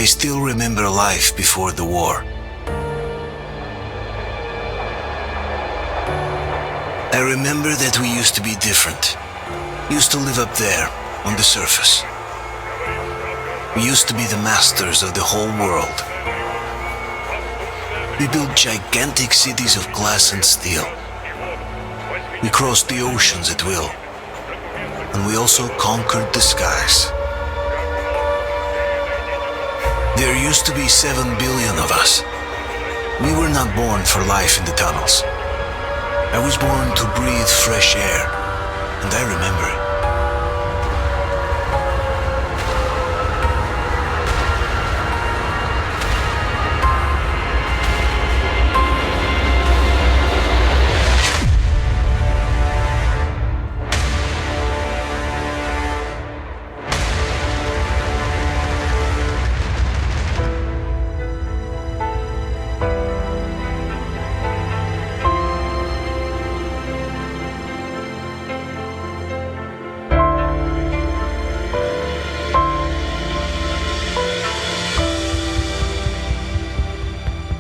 I still remember life before the war. I remember that we used to be different. Used to live up there, on the surface. We used to be the masters of the whole world. We built gigantic cities of glass and steel. We crossed the oceans at will. And we also conquered the skies. There used to be 7 billion of us. We were not born for life in the tunnels. I was born to breathe fresh air, and I remember it.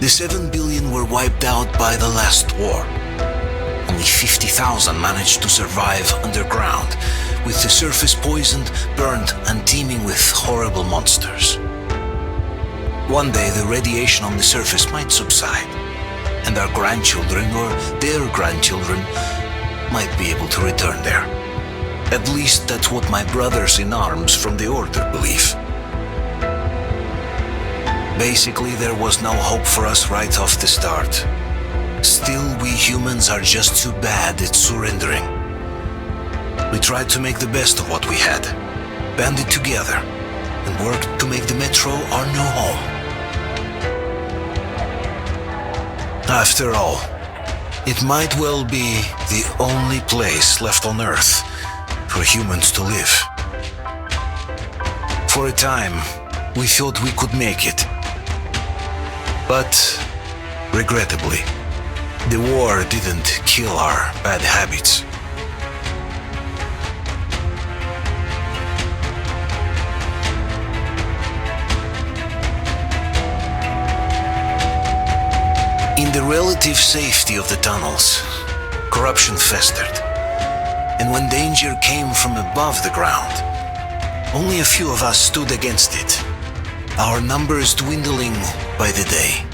The 7 billion were wiped out by the last war. Only 50,000 managed to survive underground, with the surface poisoned, burned, and teeming with horrible monsters. One day the radiation on the surface might subside, and our grandchildren or their grandchildren might be able to return there. At least that's what my brothers in arms from the Order believe. Basically, there was no hope for us right off the start. Still, we humans are just too bad at surrendering. We tried to make the best of what we had, banded together, and worked to make the metro our new home. After all, it might well be the only place left on Earth for humans to live. For a time, we thought we could make it. But, regrettably, the war didn't kill our bad habits. In the relative safety of the tunnels, corruption festered. And when danger came from above the ground, only a few of us stood against it, our numbers dwindling by the day.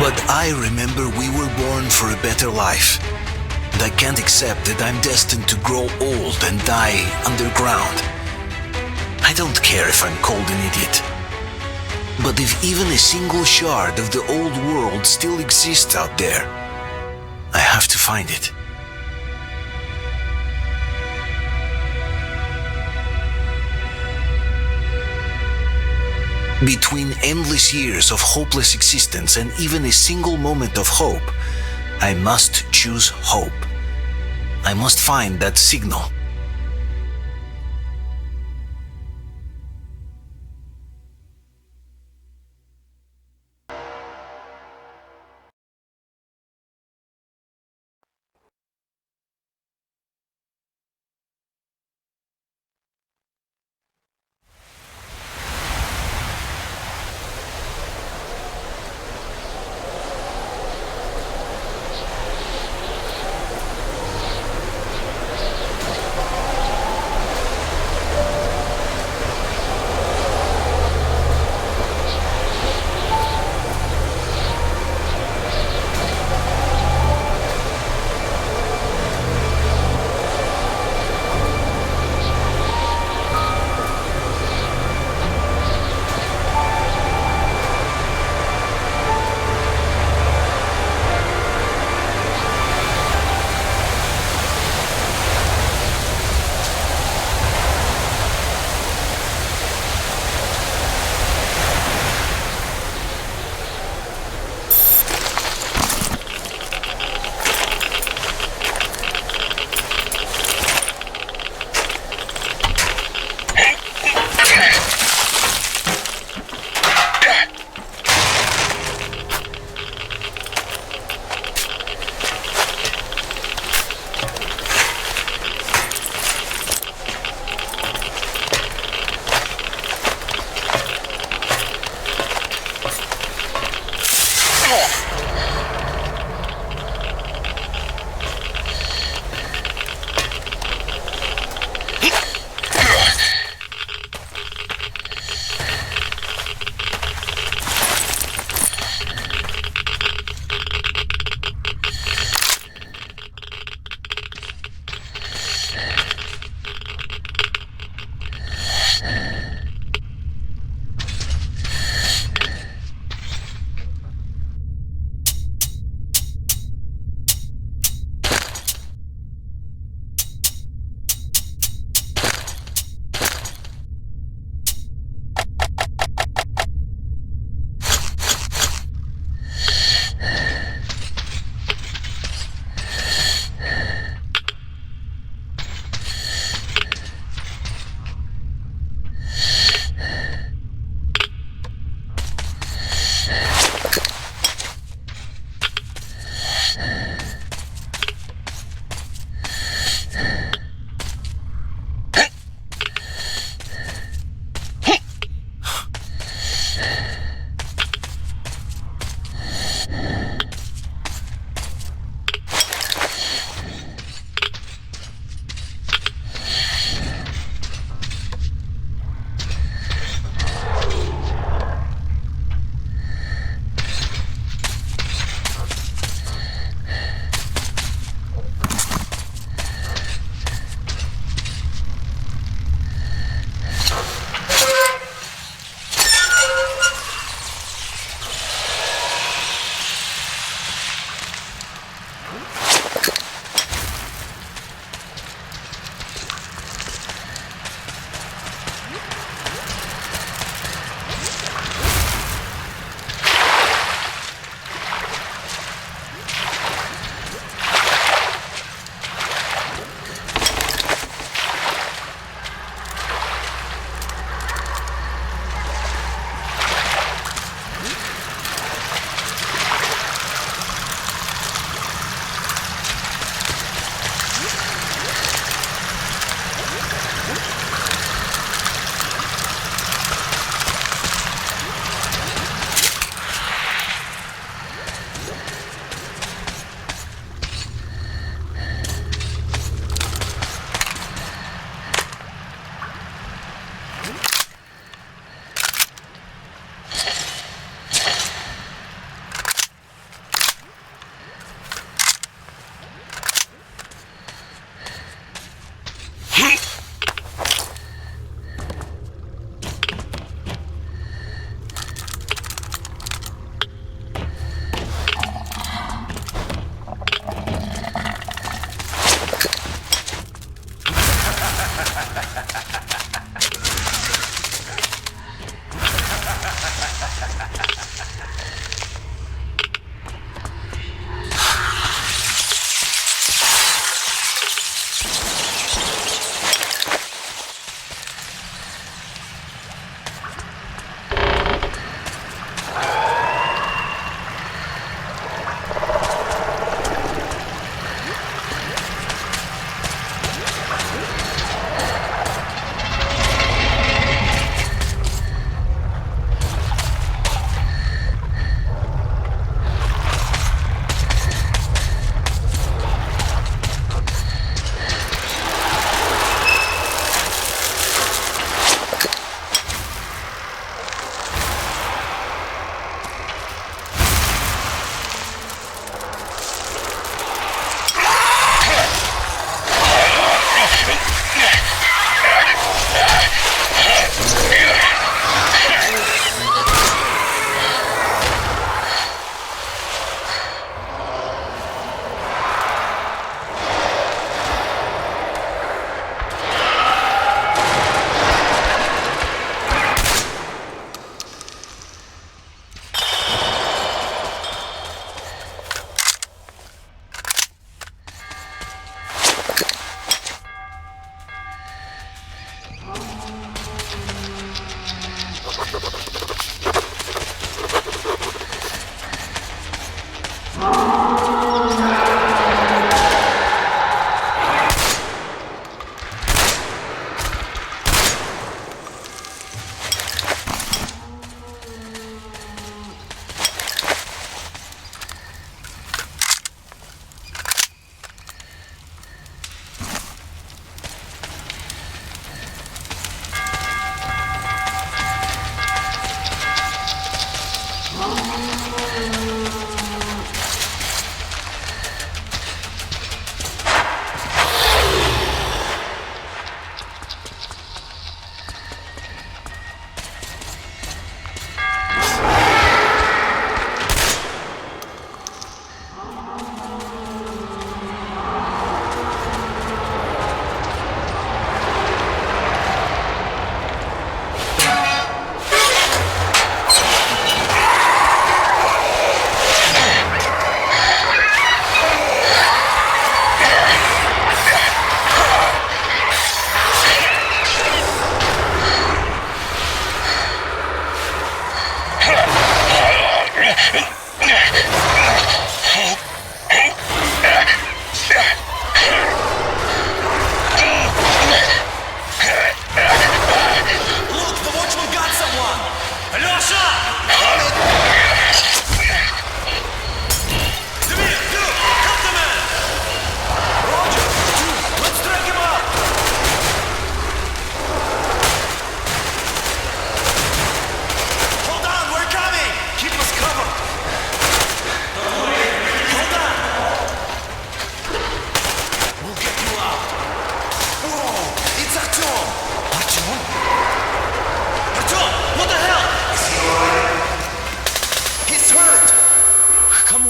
But I remember we were born for a better life, and I can't accept that I'm destined to grow old and die underground. I don't care if I'm called an idiot. But if even a single shard of the old world still exists out there, I have to find it. Between endless years of hopeless existence and even a single moment of hope, I must choose hope. I must find that signal.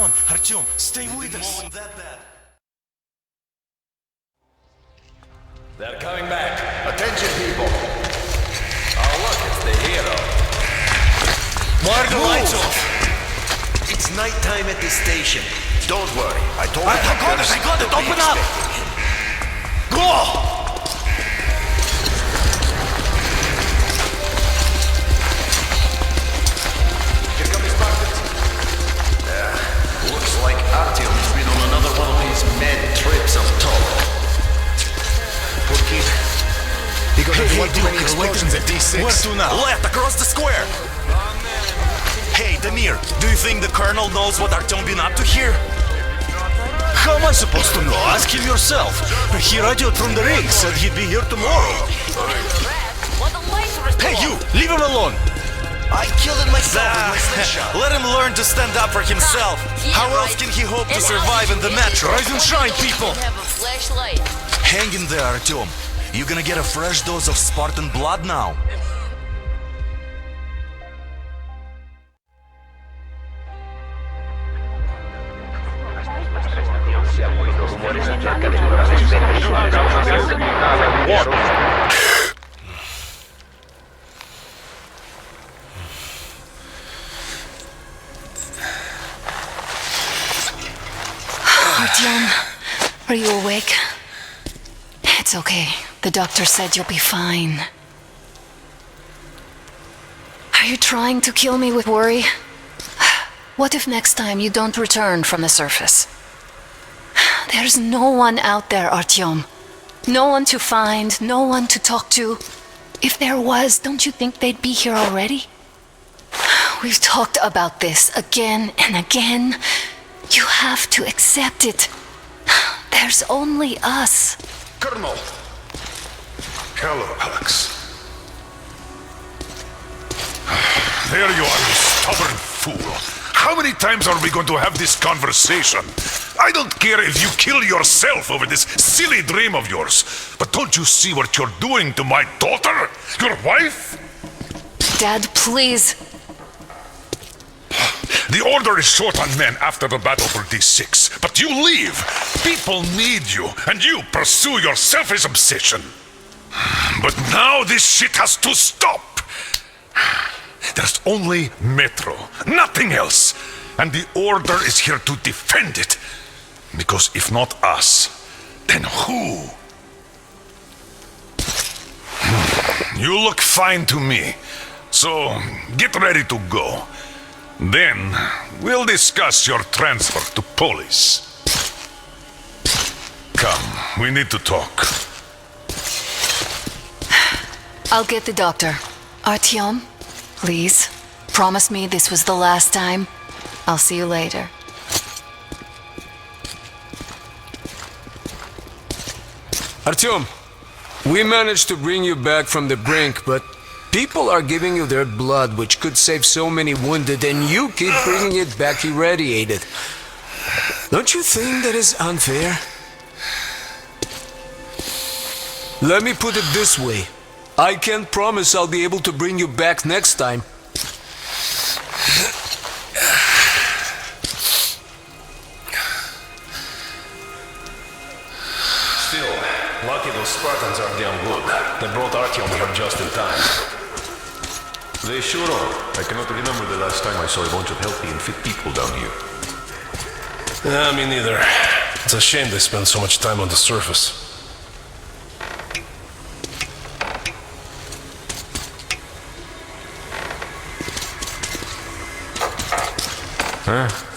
on, Artyom, stay with us. They're coming back. Attention, people. Oh, look, it's the hero. Why are the lights off? It's nighttime at the station. Don't worry. I told the I got it! Open up! Go! Here come his buckets. Looks like Artyom's been on another one of his mad trips of talk. Poor kid. He got one too many explosions at D6. Where to now? Left, across the square! Hey, Damir, do you think the Colonel knows what Artyom been up to here? How am I supposed to know? Ask him yourself. He radioed from the ring, said he'd be here tomorrow. Hey, you! Leave him alone! I killed it myself with my slingshot. Let him learn to stand up for himself. How else can he hope to survive in the metro? Rise and shine, people! Hang in there, Artyom. You gonna get a fresh dose of Spartan blood now. Artyom, are you awake? It's okay. The doctor said you'll be fine. Are you trying to kill me with worry? What if next time you don't return from the surface? There's no one out there, Artyom. No one to find, no one to talk to. If there was, don't you think they'd be here already? We've talked about this again and again. You have to accept it. There's only us. Colonel! Hello, Alex. There you are, you stubborn fool. How many times are we going to have this conversation? I don't care if you kill yourself over this silly dream of yours, but don't you see what you're doing to my daughter? Your wife? Dad, please. The Order is short on men after the battle for D6, but you leave. People need you, and you pursue your selfish obsession. But now this shit has to stop. There's only Metro, nothing else. And the Order is here to defend it. Because if not us, then who? You look fine to me. So get ready to go. Then we'll discuss your transfer to Polis. Come, we need to talk. I'll get the doctor. Artyom, please, promise me this was the last time. I'll see you later. Artyom, we managed to bring you back from the brink, but people are giving you their blood, which could save so many wounded, and you keep bringing it back irradiated. Don't you think that is unfair? Let me put it this way. I can't promise I'll be able to bring you back next time. Still, lucky those Spartans are damn good. They brought Artyom here just in time. They sure are. I cannot remember the last time I saw a bunch of healthy and fit people down here. Me neither. It's a shame they spend so much time on the surface.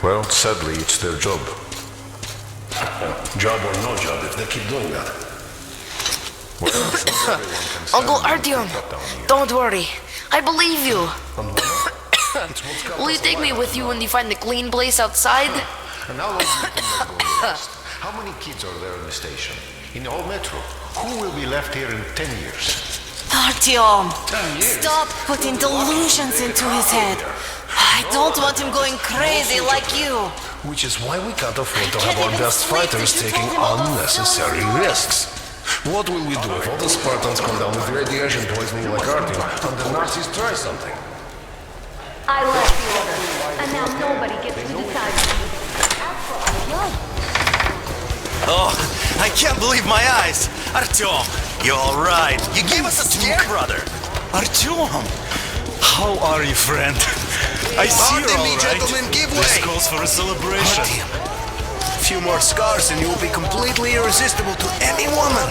Well, sadly, it's their job. Job or no job, if they keep doing that. Well, not everyone can stand Uncle and Artyom, keep up down here. don't worry. I believe you. It's what's got Will you us take me alive. with you when you find the clean place outside? And how long do you think they're going to last? How many kids are there in the station? In the whole metro? Who will be left here in 10 years? Artyom, 10 years? stop putting delusions into his head. I don't want him going crazy like you. Which is why we can't afford to have our best fighters taking unnecessary risks. What will we do if all the Spartans come down with radiation poisoning like Artyom and the Nazis try something? I left the order, and now nobody gets to decide. Oh, I can't believe my eyes. Artyom, you alright? You gave us a scare, brother. Artyom, how are you, friend? I see you're Pardon me, alright. gentlemen, give This way. calls for a celebration. A few more scars and you will be completely irresistible to any woman.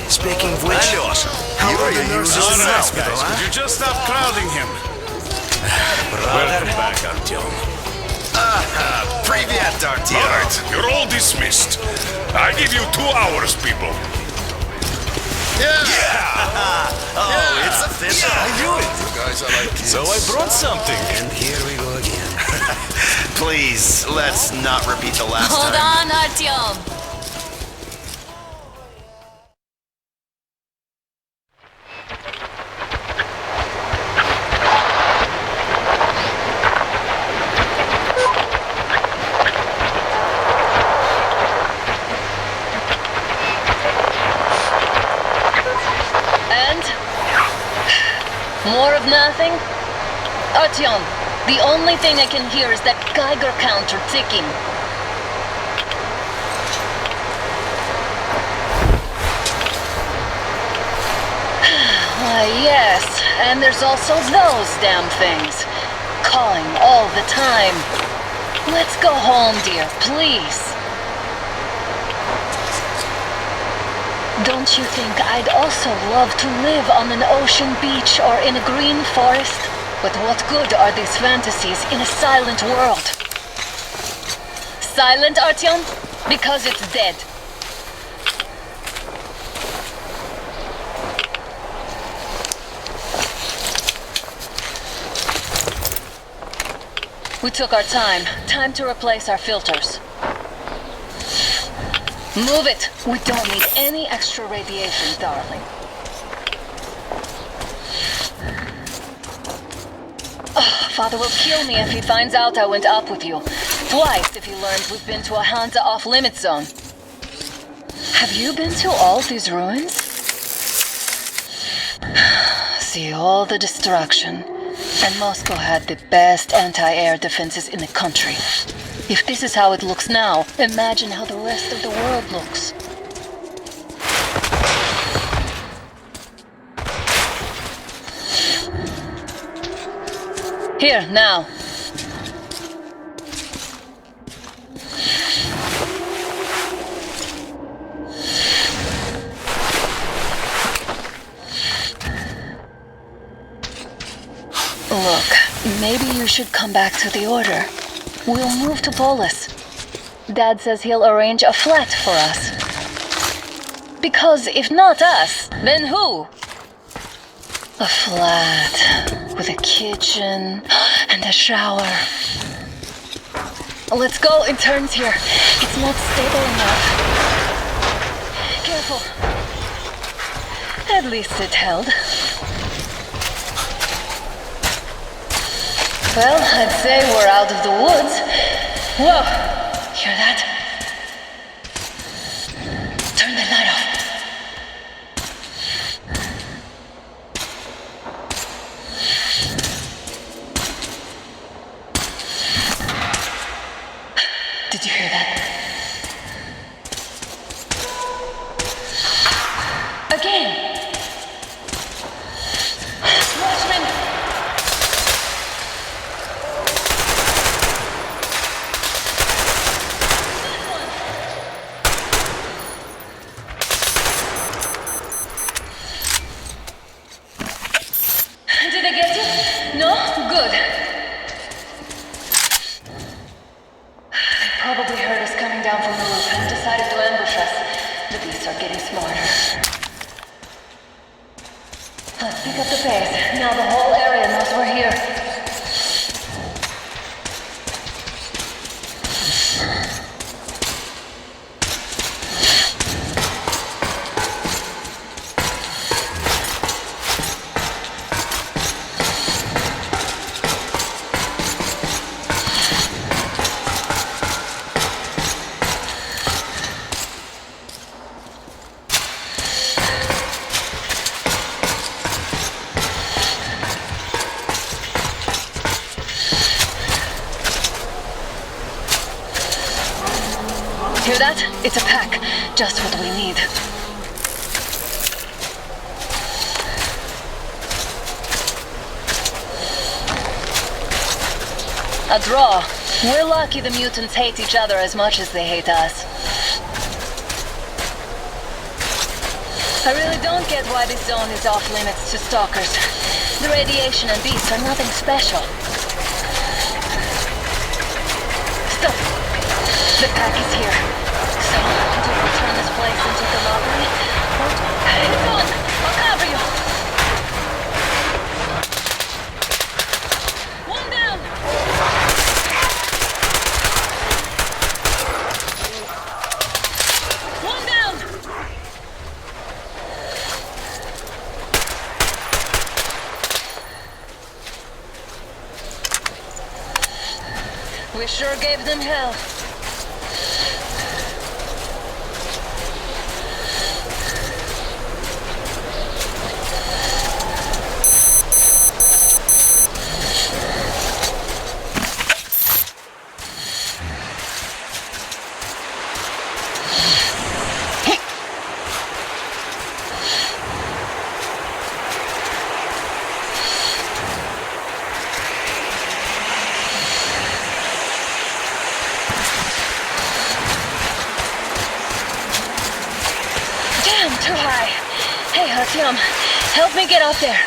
Speaking of which, Alyosha, how you are are the a nurses useless in the mess, hospital, guys. huh? Could you just stop crowding him? Welcome back, Artyom. Привет, Artyom. All right, you're all dismissed. I give you 2 hours, people. Oh, it's official. I knew it. You guys are like kids. So I brought something. And here we go again. Please, let's not repeat the last Hold time. on, Artyom. And? More of nothing? Artyom, the only thing I can hear is that Geiger counter ticking. Why, yes, and there's also those damn things. Calling all the time. Let's go home, dear, please. Don't you think I'd also love to live on an ocean beach or in a green forest? But what good are these fantasies in a silent world? Silent, Artyom? Because it's dead. We took our time. Time to replace our filters. Move it! We don't need any extra radiation, darling. Oh, Father will kill me if he finds out I went up with you. Twice if he learns we've been to a Hansa off-limit zone. Have you been to all these ruins? See all the destruction. And Moscow had the best anti-air defenses in the country. If this is how it looks now, imagine how the rest of the world looks. Here, now. Look, maybe you should come back to the order. We'll move to Polis. Dad says he'll arrange a flat for us. Because if not us, then who? A flat with a kitchen and a shower. Let's go, it turns here. It's not stable enough. Careful. At least it held. Well, I'd say we're out of the woods. Whoa! Hear that? Turn the light off. Did you hear that? Again! Watchmen! Did I get you? No? Good. They probably heard us coming down from the roof and decided to ambush us. The beasts are getting smarter. Let's pick up the pace. Now the whole area knows we're here. Hear that? It's a pack. Just what we need. A draw. We're lucky the mutants hate each other as much as they hate us. I really don't get why this zone is off limits to stalkers. The radiation and beasts are nothing special. Stop. The pack is here. So, do we turn this place into the lottery? It's on! I'll cover you! One down! One down! We sure gave them hell. Too high. Hey, Artyom, help me get up there.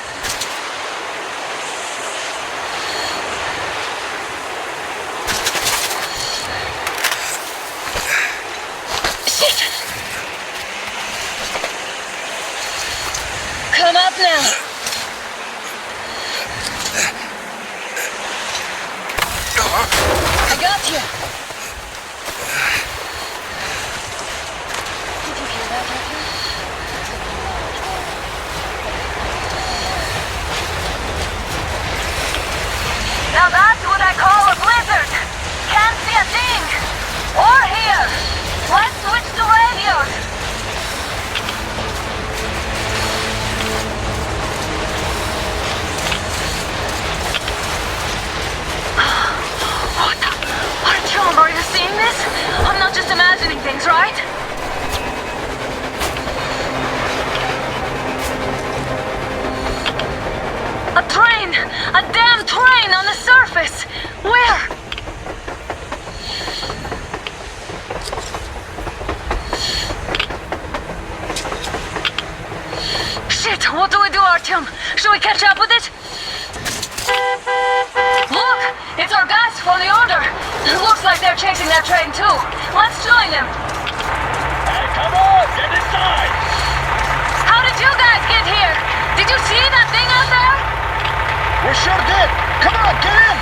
Shit! Come up now. I got you. Did you hear that, Artyom? Now that's what I call a blizzard. Can't see a thing. Or hear. Let's switch to radios. What the? Artyom, are you seeing this? I'm not just imagining things, right? A train! A damn train on the surface! Where? Shit! What do we do, Artyom? Should we catch up with it? Look! It's our guys from the Order! Looks like they're chasing that train too. Let's join them! Hey, come on! Get inside! How did you guys get here? Did you see that thing out there? We sure did! Come on, get in!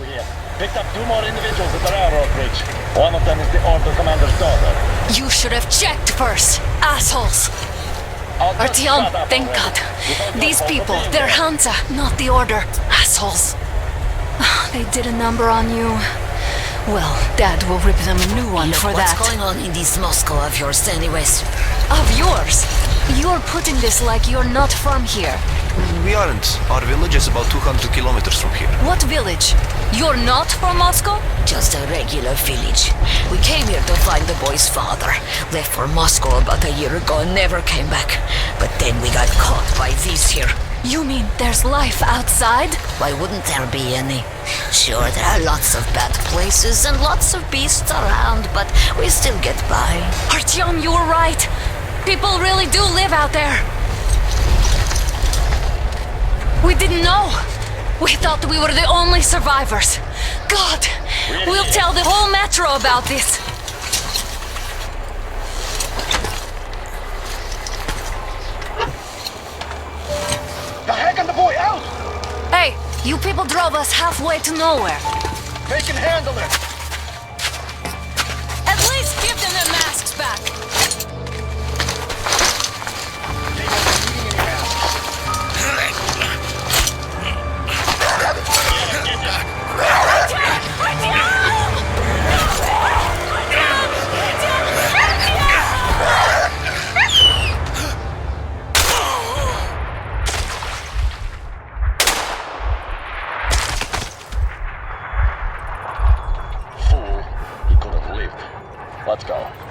Here. Picked up 2 more individuals at the railroad bridge. One of them is the Order Commander's daughter. You should have checked first, assholes! Artyom, thank God. These people, they're Hansa, not the Order. Assholes. They did a number on you. Well, Dad will rip them a new one for that. What's going on in this Moscow of yours anyways? Of yours? You're putting this like you're not from here. We aren't. Our village is about 200 kilometers from here. What village? You're not from Moscow? Just a regular village. We came here to find the boy's father. Left for Moscow about a year ago and never came back. But then we got caught by these here. You mean there's life outside? Why wouldn't there be any? Sure, there are lots of bad places and lots of beasts around, but we still get by. Artyom, you were right. People really do live out there. We didn't know. We thought we were the only survivors. God, we'll tell the whole metro about this. The heck and the boy out! Hey, you people drove us halfway to nowhere. They can handle it! At least give them their masks back. They won't be needing any masks. Let's go.